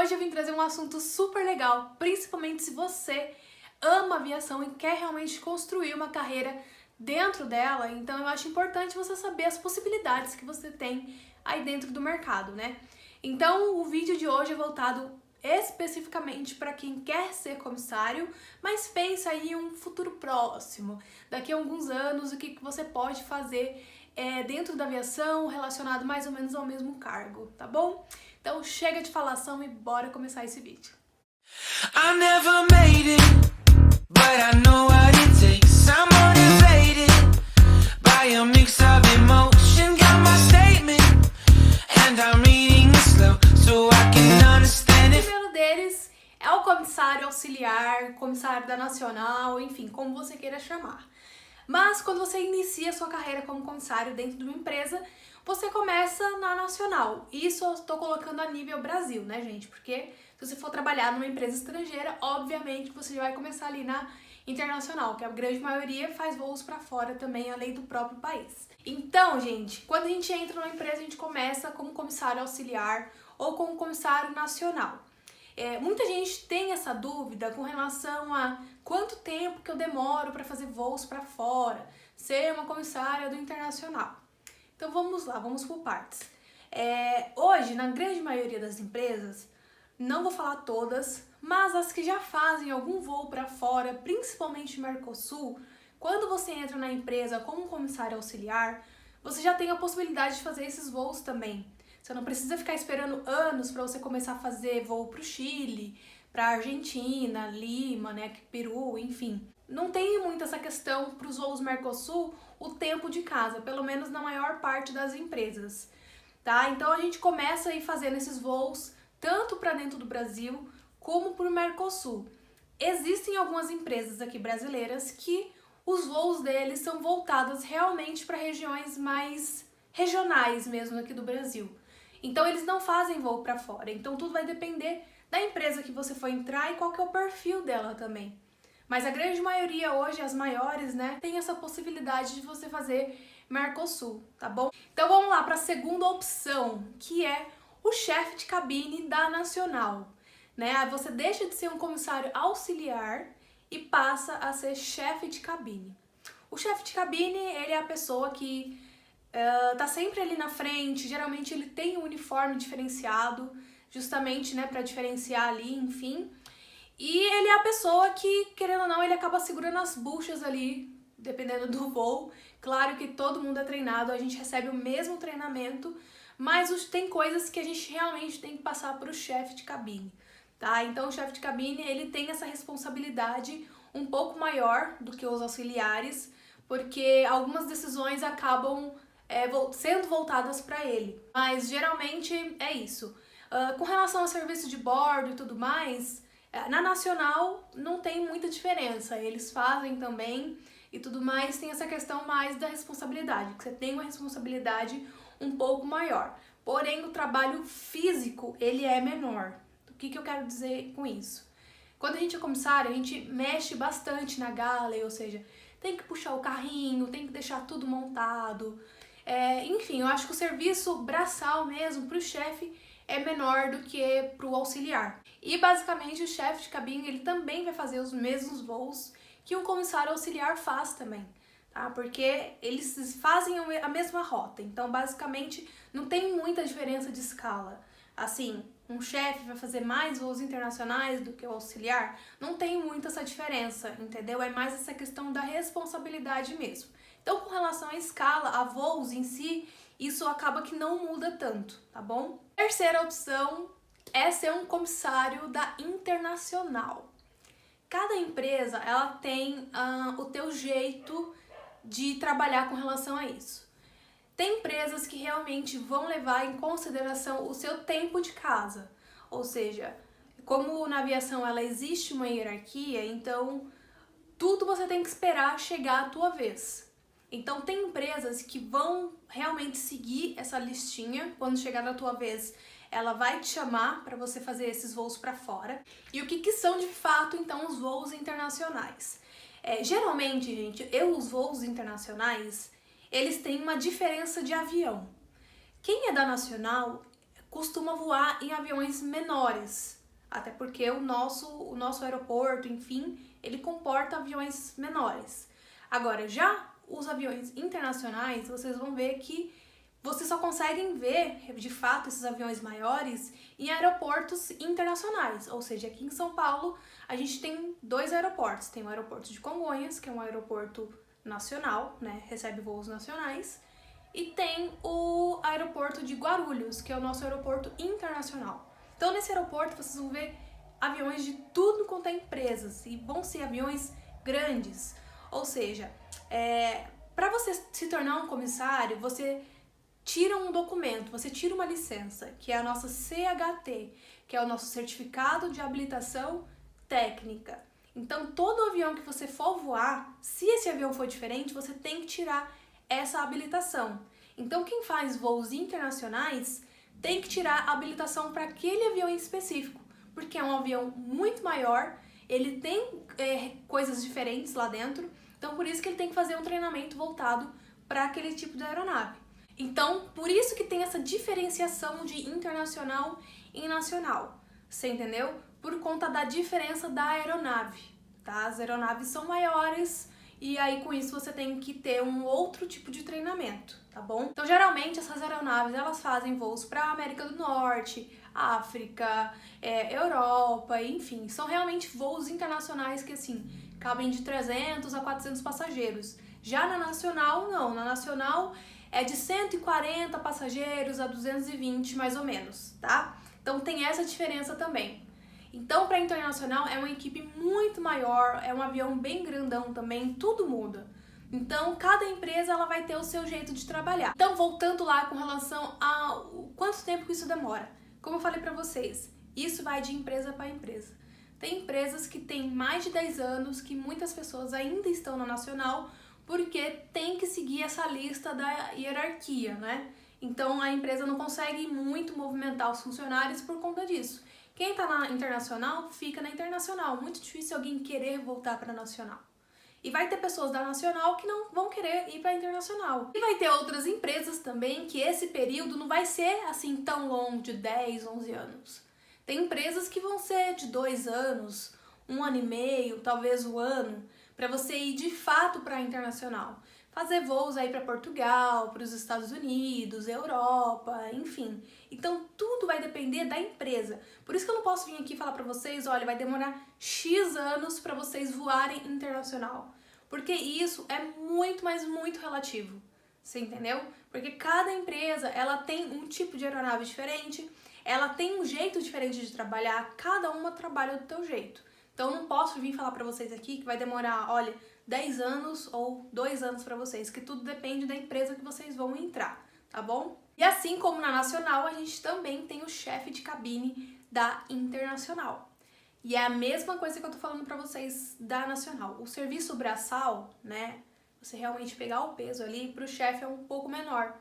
hoje eu vim trazer um assunto super legal, principalmente se você ama aviação e quer realmente construir uma carreira dentro dela. Então eu acho importante você saber as possibilidades que você tem aí dentro do mercado, né? Então o vídeo de hoje é voltado especificamente para quem quer ser comissário, mas pensa aí em um futuro próximo, daqui a alguns anos, o que você pode fazer dentro da aviação relacionado mais ou menos ao mesmo cargo, tá bom? Então chega de falação e bora começar esse vídeo. I never made it, but I know what it takes. I'm motivated by a mix of emotion. Got my statement, and I'm reading it slow so I can understand it. O primeiro deles é o comissário auxiliar, comissário da Nacional, enfim, como você queira chamar. Mas quando você inicia a sua carreira como comissário dentro de uma empresa, você começa na Nacional. Isso eu estou colocando a nível Brasil, né, gente? Porque se você for trabalhar numa empresa estrangeira, obviamente você já vai começar ali na Internacional, que a grande maioria faz voos para fora também, além do próprio país. Então, gente, quando a gente entra numa empresa, a gente começa como comissário auxiliar ou como comissário nacional. Muita gente tem essa dúvida com relação a quanto tempo que eu demoro para fazer voos para fora, ser uma comissária do internacional. Então vamos lá, vamos por partes. Hoje, na grande maioria das empresas, não vou falar todas, mas as que já fazem algum voo para fora, principalmente Mercosul, quando você entra na empresa como comissário auxiliar, você já tem a possibilidade de fazer esses voos também. Você não precisa ficar esperando anos para você começar a fazer voo para o Chile, para a Argentina, Lima, né, Peru, enfim. Não tem muito essa questão para os voos Mercosul, o tempo de casa, pelo menos na maior parte das empresas, tá? Então a gente começa aí fazendo esses voos tanto para dentro do Brasil como para o Mercosul. Existem algumas empresas aqui brasileiras que os voos deles são voltados realmente para regiões mais regionais mesmo aqui do Brasil. Então eles não fazem voo para fora. Então tudo vai depender da empresa que você for entrar e qual que é o perfil dela também. Mas a grande maioria hoje, as maiores, né, tem essa possibilidade de você fazer Mercosul, tá bom? Então vamos lá para a segunda opção, que é o chefe de cabine da Nacional, né? Você deixa de ser um comissário auxiliar e passa a ser chefe de cabine. O chefe de cabine, ele é a pessoa que tá sempre ali na frente, geralmente ele tem um uniforme diferenciado, justamente, né, para diferenciar ali, enfim. E ele é a pessoa que, querendo ou não, ele acaba segurando as buchas ali, dependendo do voo. Claro que todo mundo é treinado, a gente recebe o mesmo treinamento, mas tem coisas que a gente realmente tem que passar para o chefe de cabine, tá? Então o chefe de cabine, ele tem essa responsabilidade um pouco maior do que os auxiliares, porque algumas decisões acabam sendo voltadas para ele. Mas geralmente é isso. Com relação ao serviço de bordo e tudo mais, na Nacional não tem muita diferença. Eles fazem também e tudo mais, tem essa questão mais da responsabilidade, que você tem uma responsabilidade um pouco maior. Porém, o trabalho físico, ele é menor. O que eu quero dizer com isso? Quando a gente é comissário, a gente mexe bastante na galley, ou seja, tem que puxar o carrinho, tem que deixar tudo montado. Enfim, eu acho que o serviço braçal mesmo para o chefe é menor do que para o auxiliar. E basicamente o chefe de cabine, ele também vai fazer os mesmos voos que um comissário auxiliar faz também, tá? Porque eles fazem a mesma rota, então basicamente não tem muita diferença de escala. Assim, um chefe vai fazer mais voos internacionais do que o auxiliar, não tem muito essa diferença, entendeu? É mais essa questão da responsabilidade mesmo. Então, com relação à escala, a voos em si, isso acaba que não muda tanto, tá bom? Terceira opção é ser um comissário da Internacional. Cada empresa, ela tem o teu jeito de trabalhar com relação a isso. Tem empresas que realmente vão levar em consideração o seu tempo de casa, ou seja, como na aviação ela existe uma hierarquia, então tudo você tem que esperar chegar a tua vez. Então tem empresas que vão realmente seguir essa listinha, quando chegar na tua vez ela vai te chamar para você fazer esses voos para fora. E o que são de fato então os voos internacionais? Geralmente, gente, os voos internacionais, eles têm uma diferença de avião. Quem é da Nacional costuma voar em aviões menores, até porque o nosso aeroporto, enfim, ele comporta aviões menores. Agora, já os aviões internacionais, vocês vão ver que vocês só conseguem ver, de fato, esses aviões maiores em aeroportos internacionais. Ou seja, aqui em São Paulo, a gente tem 2 aeroportos. Tem o aeroporto de Congonhas, que é um aeroporto nacional, né, recebe voos nacionais. E tem o aeroporto de Guarulhos, que é o nosso aeroporto internacional. Então, nesse aeroporto, vocês vão ver aviões de tudo quanto é empresas. E vão ser aviões grandes. Ou seja, para você se tornar um comissário, você tira um documento, você tira uma licença, que é a nossa CHT, que é o nosso Certificado de Habilitação Técnica. Então, todo avião que você for voar, se esse avião for diferente, você tem que tirar essa habilitação. Então, quem faz voos internacionais tem que tirar a habilitação para aquele avião em específico, porque é um avião muito maior, ele tem coisas diferentes lá dentro, então por isso que ele tem que fazer um treinamento voltado para aquele tipo de aeronave. Então, por isso que tem essa diferenciação de internacional e nacional, você entendeu? Por conta da diferença da aeronave, tá? As aeronaves são maiores e aí com isso você tem que ter um outro tipo de treinamento, tá bom? Então, geralmente essas aeronaves, elas fazem voos para América do Norte, África, Europa, enfim, são realmente voos internacionais que, assim, cabem de 300 a 400 passageiros. Já na nacional, não. Na nacional é de 140 passageiros a 220, mais ou menos, tá? Então tem essa diferença também. Então, para internacional é uma equipe muito maior, é um avião bem grandão também, tudo muda. Então, cada empresa ela vai ter o seu jeito de trabalhar. Então, voltando lá com relação a quanto tempo que isso demora. Como eu falei para vocês, isso vai de empresa para empresa. Tem empresas que têm mais de 10 anos, que muitas pessoas ainda estão na nacional, porque tem que seguir essa lista da hierarquia, né? Então, a empresa não consegue muito movimentar os funcionários por conta disso. Quem tá na internacional, fica na internacional. Muito difícil alguém querer voltar para a nacional. E vai ter pessoas da nacional que não vão querer ir para a internacional. E vai ter outras empresas também que esse período não vai ser assim tão longo, de 10, 11 anos. Tem empresas que vão ser de 2 anos, 1 ano e meio, talvez um ano, para você ir de fato para a internacional. Fazer voos aí para Portugal, para os Estados Unidos, Europa, enfim. Então tudo vai depender da empresa. Por isso que eu não posso vir aqui falar para vocês, olha, vai demorar X anos para vocês voarem internacional. Porque isso é muito, mas muito relativo. Você entendeu? Porque cada empresa, ela tem um tipo de aeronave diferente, ela tem um jeito diferente de trabalhar, cada uma trabalha do teu jeito. Então eu não posso vir falar para vocês aqui que vai demorar, olha, 10 anos ou 2 anos para vocês, que tudo depende da empresa que vocês vão entrar, tá bom? E assim como na nacional, a gente também tem o chefe de cabine da internacional. E é a mesma coisa que eu tô falando para vocês da nacional. O serviço braçal, né, você realmente pegar o peso ali, pro chefe é um pouco menor,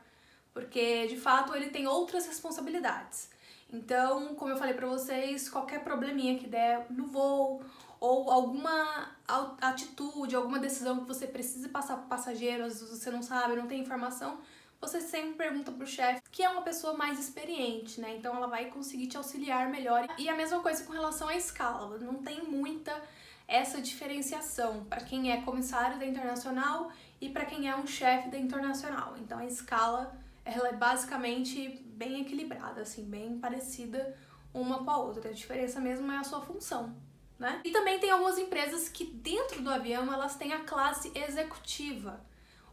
porque de fato ele tem outras responsabilidades. Então, como eu falei pra vocês, qualquer probleminha que der no voo ou alguma atitude, alguma decisão que você precise passar pro passageiro, às vezes você não sabe, não tem informação, você sempre pergunta pro chefe, que é uma pessoa mais experiente, né? Então ela vai conseguir te auxiliar melhor. E a mesma coisa com relação à escala, não tem muita essa diferenciação para quem é comissário da internacional e para quem é um chefe da internacional. Então a escala, ela é basicamente bem equilibrada, assim, bem parecida uma com a outra. A diferença mesmo é a sua função, né? E também tem algumas empresas que dentro do avião elas têm a classe executiva.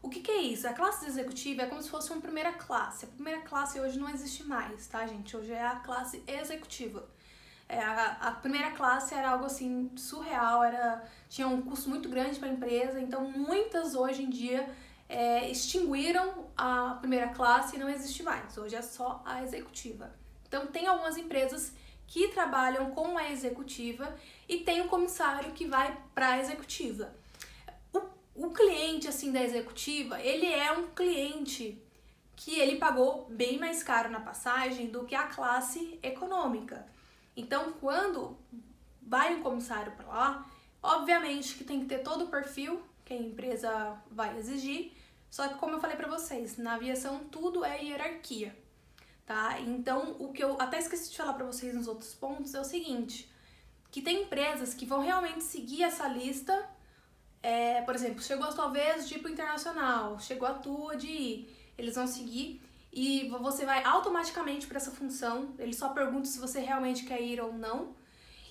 O que é isso? A classe executiva é como se fosse uma primeira classe. A primeira classe hoje não existe mais, tá, gente? Hoje é a classe executiva. A primeira classe era algo assim surreal, tinha um custo muito grande para a empresa, então muitas hoje em dia extinguiram a primeira classe e não existe mais. Hoje é só a executiva. Então tem algumas empresas que trabalham com a executiva e tem o comissário que vai para a executiva. O cliente assim da executiva, ele é um cliente que ele pagou bem mais caro na passagem do que a classe econômica. Então, quando vai um comissário para lá, obviamente que tem que ter todo o perfil que a empresa vai exigir, só que como eu falei para vocês, na aviação tudo é hierarquia, tá? Então, o que eu até esqueci de falar pra vocês nos outros pontos é o seguinte, que tem empresas que vão realmente seguir essa lista, por exemplo, chegou a sua vez de ir pro internacional, chegou a tua de ir, eles vão seguir e você vai automaticamente para essa função, eles só perguntam se você realmente quer ir ou não.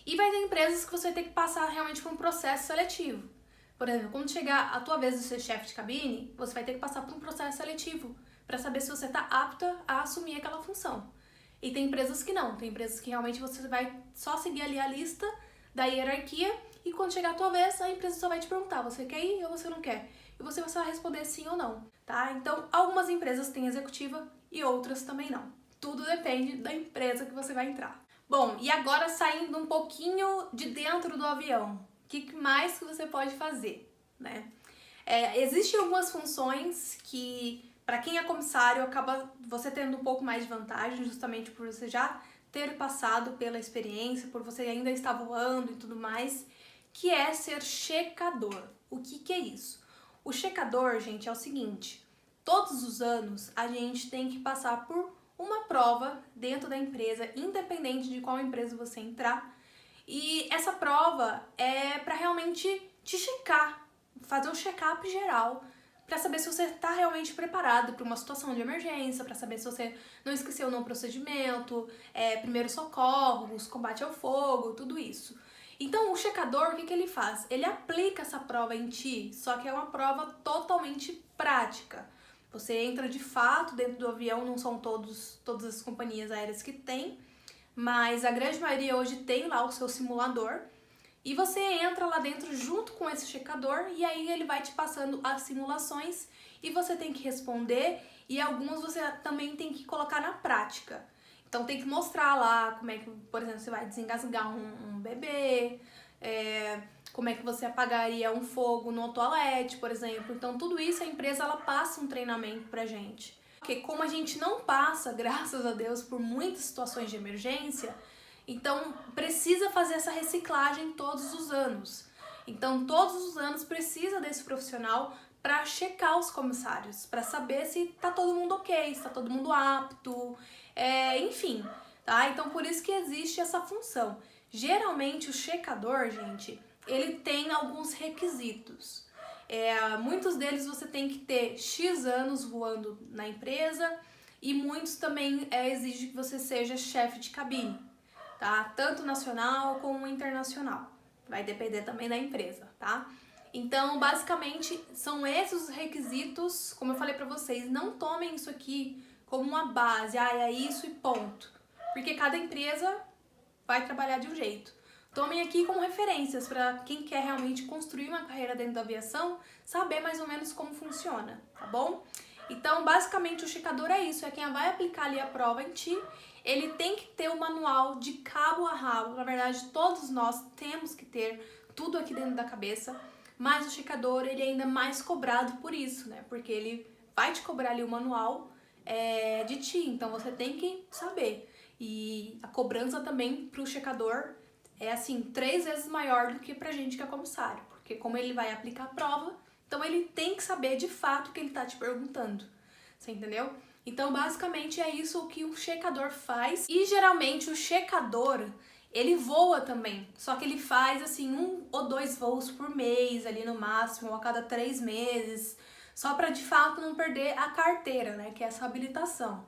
E vai ter empresas que você vai ter que passar realmente por um processo seletivo. Por exemplo, quando chegar a tua vez de ser chefe de cabine, você vai ter que passar por um processo seletivo para saber se você está apta a assumir aquela função. E tem empresas que não, tem empresas que realmente você vai só seguir ali a lista da hierarquia e quando chegar a tua vez, a empresa só vai te perguntar, você quer ir ou você não quer? E você vai só responder sim ou não, tá? Então, algumas empresas têm executiva e outras também não. Tudo depende da empresa que você vai entrar. Bom, e agora saindo um pouquinho de dentro do avião, o que mais que você pode fazer, né? Existem algumas funções que, para quem é comissário, acaba você tendo um pouco mais de vantagem, justamente por você já ter passado pela experiência, por você ainda estar voando e tudo mais, que é ser checador. O que é isso? O checador, gente, é o seguinte, todos os anos a gente tem que passar por uma prova dentro da empresa, independente de qual empresa você entrar. E essa prova é para realmente te checar, fazer um check-up geral, para saber se você está realmente preparado para uma situação de emergência, para saber se você não esqueceu nenhum procedimento, primeiros socorros, combate ao fogo, tudo isso. Então, o checador, o que ele faz? Ele aplica essa prova em ti, só que é uma prova totalmente prática. Você entra de fato dentro do avião, não são todas as companhias aéreas que tem, mas a grande maioria hoje tem lá o seu simulador e você entra lá dentro junto com esse checador e aí ele vai te passando as simulações e você tem que responder e algumas você também tem que colocar na prática. Então tem que mostrar lá como é que, por exemplo, você vai desengasgar um bebê, como é que você apagaria um fogo no toalete, por exemplo. Então tudo isso a empresa ela passa um treinamento pra gente. Porque como a gente não passa, graças a Deus, por muitas situações de emergência, então precisa fazer essa reciclagem todos os anos. Então todos os anos precisa desse profissional para checar os comissários, para saber se tá todo mundo ok, se tá todo mundo apto, enfim, tá? Então por isso que existe essa função. Geralmente o checador, gente, ele tem alguns requisitos. Muitos deles você tem que ter X anos voando na empresa e muitos também exigem que você seja chefe de cabine, tá? Tanto nacional como internacional. Vai depender também da empresa, tá? Então, basicamente, são esses os requisitos. Como eu falei pra vocês, não tomem isso aqui como uma base, é isso e ponto. Porque cada empresa vai trabalhar de um jeito. Tomem aqui como referências para quem quer realmente construir uma carreira dentro da aviação, saber mais ou menos como funciona, tá bom? Então, basicamente, o checador é isso, é quem vai aplicar ali a prova em ti. Ele tem que ter o manual de cabo a rabo, na verdade, todos nós temos que ter tudo aqui dentro da cabeça, mas o checador, ele é ainda mais cobrado por isso, né? Porque ele vai te cobrar ali o manual de ti, então você tem que saber. E a cobrança também pro checador é assim, 3 vezes maior do que pra gente que é comissário, porque como ele vai aplicar a prova, então ele tem que saber de fato o que ele tá te perguntando, você entendeu? Então basicamente é isso que o checador faz e geralmente o checador, ele voa também, só que ele faz assim 1 ou 2 voos por mês ali no máximo, ou a cada 3 meses, só pra de fato não perder a carteira, né, que é essa habilitação.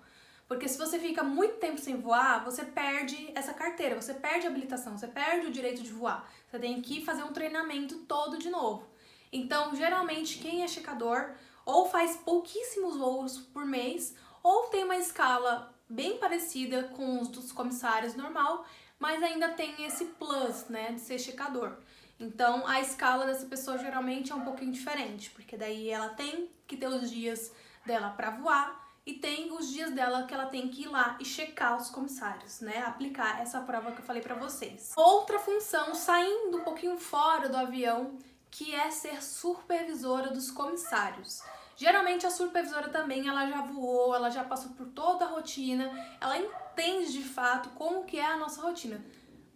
Porque se você fica muito tempo sem voar, você perde essa carteira, você perde a habilitação, você perde o direito de voar. Você tem que fazer um treinamento todo de novo. Então, geralmente, quem é checador ou faz pouquíssimos voos por mês, ou tem uma escala bem parecida com os dos comissários normal, mas ainda tem esse plus, né, de ser checador. Então, a escala dessa pessoa geralmente é um pouquinho diferente, porque daí ela tem que ter os dias dela para voar, e tem os dias dela que ela tem que ir lá e checar os comissários, né? Aplicar essa prova que eu falei pra vocês. Outra função, saindo um pouquinho fora do avião, que é ser supervisora dos comissários. Geralmente a supervisora também, ela já voou, ela já passou por toda a rotina, ela entende de fato como que é a nossa rotina.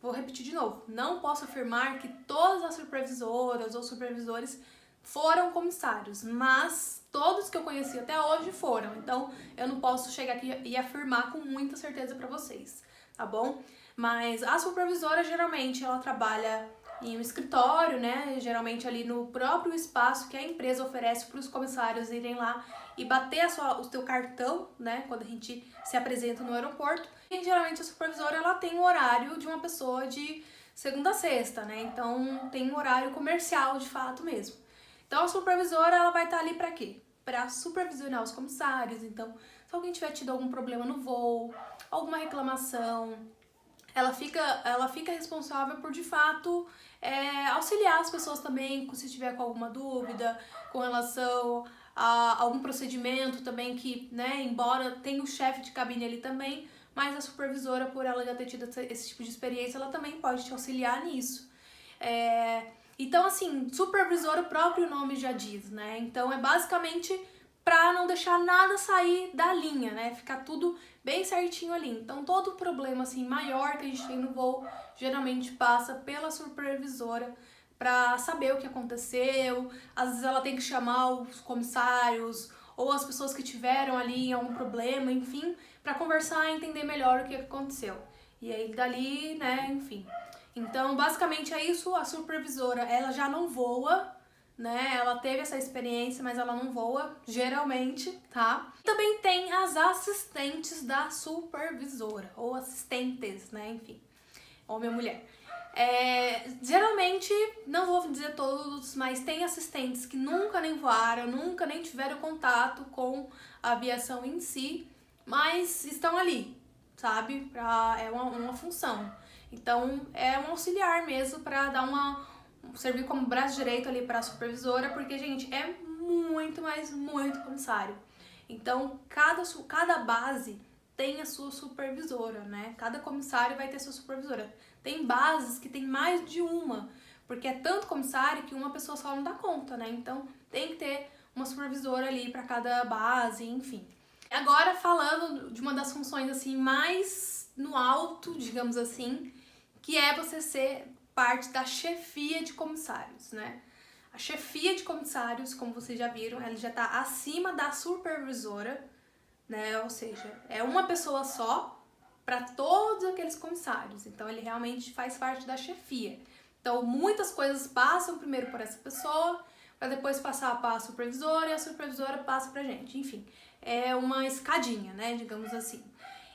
Vou repetir de novo, não posso afirmar que todas as supervisoras ou supervisores foram comissários, mas todos que eu conheci até hoje foram. Então, eu não posso chegar aqui e afirmar com muita certeza pra vocês, tá bom? Mas a supervisora, geralmente, ela trabalha em um escritório, né? Geralmente ali no próprio espaço que a empresa oferece para os comissários irem lá e bater o seu cartão, né? Quando a gente se apresenta no aeroporto. E geralmente a supervisora, ela tem o horário de uma pessoa de segunda a sexta, né? Então tem um horário comercial de fato mesmo. Então a supervisora, ela vai estar ali para quê? Para supervisionar os comissários. Então, se alguém tiver tido algum problema no voo, alguma reclamação, ela fica responsável por, de fato, auxiliar as pessoas também, se tiver com alguma dúvida, com relação a algum procedimento também que, né, embora tenha o chefe de cabine ali também, mas a supervisora, por ela já ter tido esse tipo de experiência, ela também pode te auxiliar nisso. Então, assim, supervisor, o próprio nome já diz, né? Então, é basicamente pra não deixar nada sair da linha, né? Ficar tudo bem certinho ali. Então, todo problema, assim, maior que a gente tem no voo, geralmente passa pela supervisora pra saber o que aconteceu. Às vezes ela tem que chamar os comissários ou as pessoas que tiveram ali algum problema, enfim, pra conversar e entender melhor o que aconteceu. E aí, dali, né, enfim. Então, basicamente é isso. A supervisora, ela já não voa, né? Ela teve essa experiência, mas ela não voa, geralmente, tá? Também tem as assistentes da supervisora, ou assistentes, né? Enfim, homem ou mulher. Geralmente, não vou dizer todos, mas tem assistentes que nunca nem voaram, nunca nem tiveram contato com a aviação em si, mas estão ali, sabe? É uma função. Então, é um auxiliar mesmo para dar servir como braço direito ali para a supervisora, porque, gente, é muito, mas muito comissário. Então, cada base tem a sua supervisora, né? Cada comissário vai ter sua supervisora. Tem bases que tem mais de uma, porque é tanto comissário que uma pessoa só não dá conta, né? Então, tem que ter uma supervisora ali para cada base, enfim. Agora, falando de uma das funções, assim, mais no alto, digamos assim, que é você ser parte da chefia de comissários, né? A chefia de comissários, como vocês já viram, ela já está acima da supervisora, né? Ou seja, é uma pessoa só para todos aqueles comissários. Então, ele realmente faz parte da chefia. Então, muitas coisas passam primeiro por essa pessoa, para depois passar para a supervisora, e a supervisora passa pra gente. Enfim, é uma escadinha, né? Digamos assim.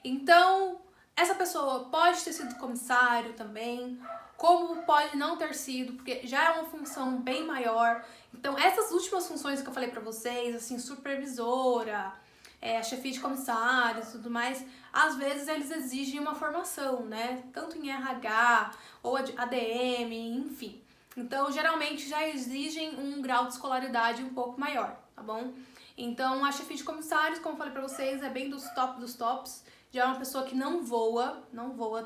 Então, essa pessoa pode ter sido comissário também, como pode não ter sido, porque já é uma função bem maior. Então, essas últimas funções que eu falei pra vocês, assim, supervisora, a chefia de comissários e tudo mais, às vezes eles exigem uma formação, né? Tanto em RH ou ADM, enfim. Então, geralmente já exigem um grau de escolaridade um pouco maior, tá bom? Então, a chefia de comissários, como eu falei pra vocês, é bem dos tops. Já é uma pessoa que não voa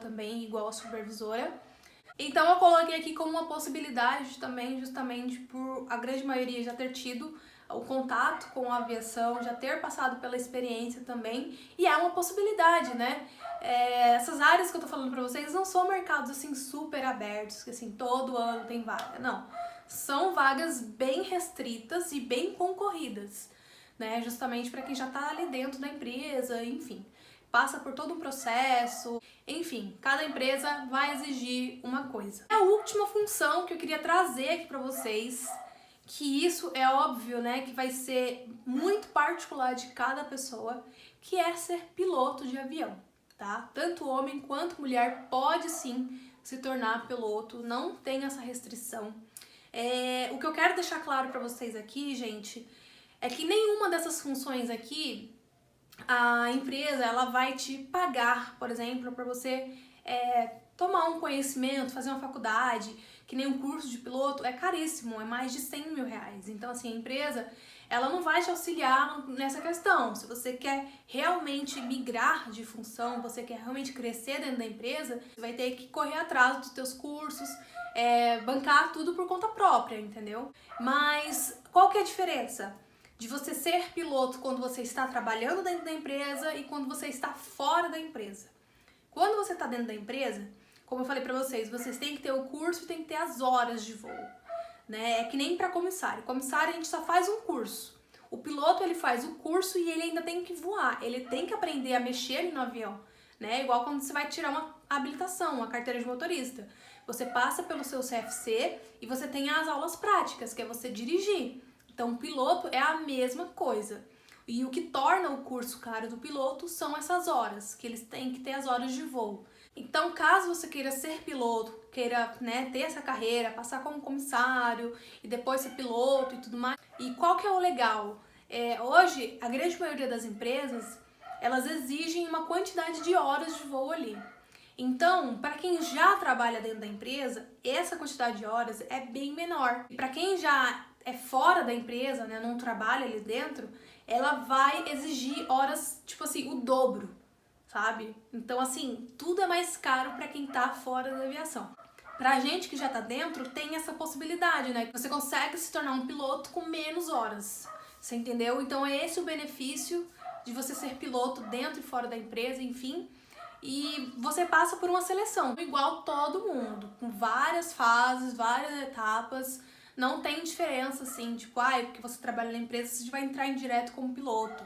também, igual a supervisora. Então eu coloquei aqui como uma possibilidade também, justamente por a grande maioria já ter tido o contato com a aviação, já ter passado pela experiência também, e é uma possibilidade, né? Essas áreas que eu tô falando pra vocês não são mercados assim super abertos, que assim, todo ano tem vaga, não. São vagas bem restritas e bem concorridas, né? Justamente para quem já tá ali dentro da empresa, enfim. Passa por todo um processo, enfim, cada empresa vai exigir uma coisa. A última função que eu queria trazer aqui pra vocês, que isso é óbvio, né, que vai ser muito particular de cada pessoa, que é ser piloto de avião, tá? Tanto homem quanto mulher pode sim se tornar piloto, não tem essa restrição. O que eu quero deixar claro pra vocês aqui, gente, é que nenhuma dessas funções aqui a empresa ela vai te pagar, por exemplo, para você tomar um conhecimento, fazer uma faculdade, que nem um curso de piloto, é caríssimo, é mais de 100 mil reais. Então, assim, a empresa ela não vai te auxiliar nessa questão. Se você quer realmente migrar de função, você quer realmente crescer dentro da empresa, você vai ter que correr atrás dos teus cursos, bancar tudo por conta própria, entendeu? Mas qual que é a diferença de você ser piloto quando você está trabalhando dentro da empresa e quando você está fora da empresa? Quando você está dentro da empresa, como eu falei pra vocês têm que ter o curso e tem que ter as horas de voo. né? É que nem para comissário. Comissário a gente só faz um curso. O piloto ele faz o curso e ele ainda tem que voar. Ele tem que aprender a mexer ali no avião, né? Igual quando você vai tirar uma habilitação, uma carteira de motorista. Você passa pelo seu CFC e você tem as aulas práticas, que é você dirigir. Então, o piloto é a mesma coisa. E o que torna o curso caro do piloto são essas horas, que eles têm que ter as horas de voo. Então, caso você queira ser piloto, queira, né, ter essa carreira, passar como comissário e depois ser piloto e tudo mais. E qual que é o legal? Hoje, a grande maioria das empresas, elas exigem uma quantidade de horas de voo ali. Então, para quem já trabalha dentro da empresa, essa quantidade de horas é bem menor. E para quem já é fora da empresa, né, não trabalha ali dentro, ela vai exigir horas, tipo assim, o dobro, sabe? Então, assim, tudo é mais caro para quem tá fora da aviação. Pra gente que já tá dentro, tem essa possibilidade, né? Você consegue se tornar um piloto com menos horas, você entendeu? Então, é esse o benefício de você ser piloto dentro e fora da empresa, enfim. E você passa por uma seleção, igual todo mundo, com várias fases, várias etapas. Não tem diferença, assim, tipo, porque você trabalha na empresa, você vai entrar em direto como piloto,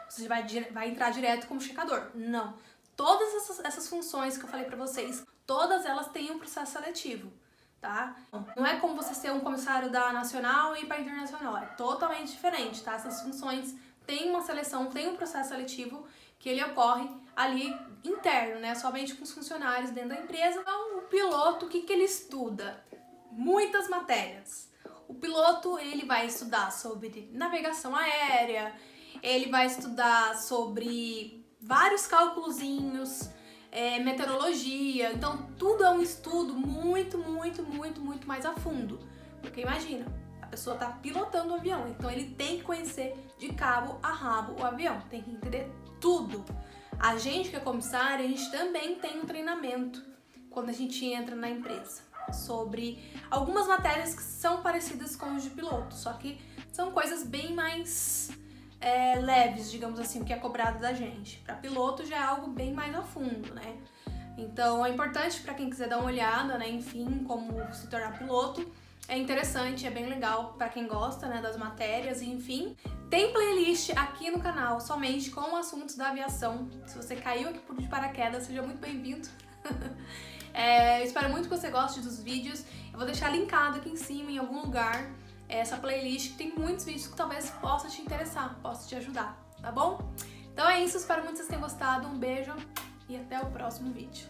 você vai entrar direto como checador. Não. Todas essas funções que eu falei pra vocês, todas elas têm um processo seletivo, tá? Não é como você ser um comissário da nacional e ir pra internacional, é totalmente diferente, tá? Essas funções têm uma seleção, tem um processo seletivo que ele ocorre ali interno, né? Somente com os funcionários dentro da empresa. Então, o piloto, o que ele estuda? Muitas matérias. O piloto, ele vai estudar sobre navegação aérea, ele vai estudar sobre vários cálculozinhos, meteorologia. Então, tudo é um estudo muito mais a fundo. Porque imagina, a pessoa tá pilotando o avião, então ele tem que conhecer de cabo a rabo o avião, tem que entender tudo. A gente que é comissário, a gente também tem um treinamento quando a gente entra na empresa sobre algumas matérias que são parecidas com os de piloto, só que são coisas bem mais leves, digamos assim, o que é cobrado da gente. Para piloto já é algo bem mais a fundo, né? Então é importante para quem quiser dar uma olhada, né? Enfim, como se tornar piloto. É interessante, é bem legal para quem gosta, né, das matérias, enfim. Tem playlist aqui no canal somente com assuntos da aviação. Se você caiu aqui por de paraquedas, seja muito bem-vindo. Eu espero muito que você goste dos vídeos. Eu vou deixar linkado aqui em cima, em algum lugar, essa playlist, que tem muitos vídeos que talvez possa te interessar, possa te ajudar, tá bom? Então é isso, espero muito que vocês tenham gostado. Um beijo e até o próximo vídeo.